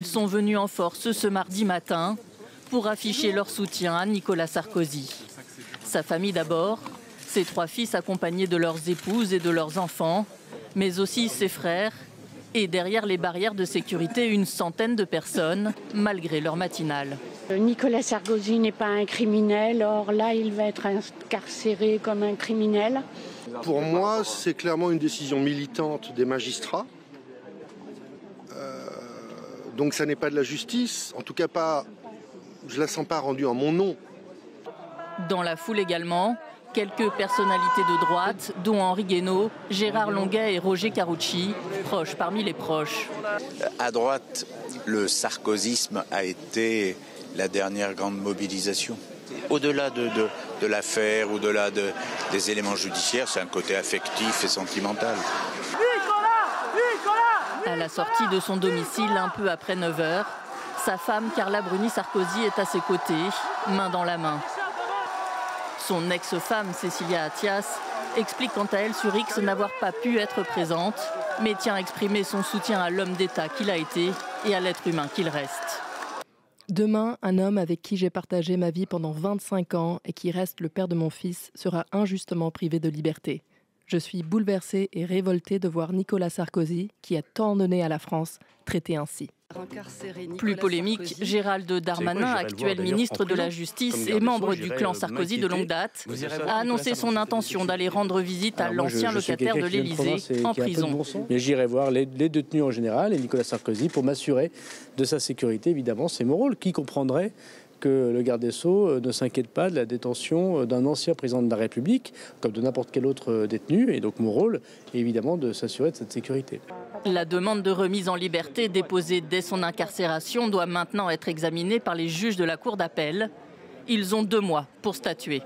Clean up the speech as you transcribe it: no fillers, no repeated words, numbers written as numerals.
Ils sont venus en force ce mardi matin pour afficher leur soutien à Nicolas Sarkozy. Sa famille d'abord, ses 3 fils accompagnés de leurs épouses et de leurs enfants, mais aussi ses frères, et derrière les barrières de sécurité, une centaine de personnes, malgré leur matinale. Nicolas Sarkozy n'est pas un criminel, or là il va être incarcéré comme un criminel. Pour moi, c'est clairement une décision militante des magistrats. Donc ça n'est pas de la justice, en tout cas pas, je ne la sens pas rendue en mon nom. Dans la foule également, quelques personnalités de droite, dont Henri Guénaud, Gérard Longuet et Roger Carucci, proches parmi les proches. À droite, le sarkozysme a été la dernière grande mobilisation. Au-delà de l'affaire, au-delà des éléments judiciaires, c'est un côté affectif et sentimental. À la sortie de son domicile, un peu après 9 h, sa femme Carla Bruni Sarkozy est à ses côtés, main dans la main. Son ex-femme Cécilia Attias explique quant à elle sur X n'avoir pas pu être présente, mais tient à exprimer son soutien à l'homme d'État qu'il a été et à l'être humain qu'il reste. Demain, un homme avec qui j'ai partagé ma vie pendant 25 ans et qui reste le père de mon fils sera injustement privé de liberté. Je suis bouleversée et révoltée de voir Nicolas Sarkozy, qui a tant donné à la France, traité ainsi. Plus polémique, Gérald Darmanin, actuel ministre de la Justice et membre du clan Sarkozy de longue date, a annoncé son intention d'aller rendre visite à l'ancien locataire de l'Élysée en prison. Mais j'irai voir les détenus en général et Nicolas Sarkozy pour m'assurer de sa sécurité. Évidemment, c'est mon rôle. Qui comprendrait que le garde des Sceaux ne s'inquiète pas de la détention d'un ancien président de la République, comme de n'importe quel autre détenu. Et donc mon rôle est évidemment de s'assurer de cette sécurité. La demande de remise en liberté déposée dès son incarcération doit maintenant être examinée par les juges de la Cour d'appel. Ils ont 2 mois pour statuer.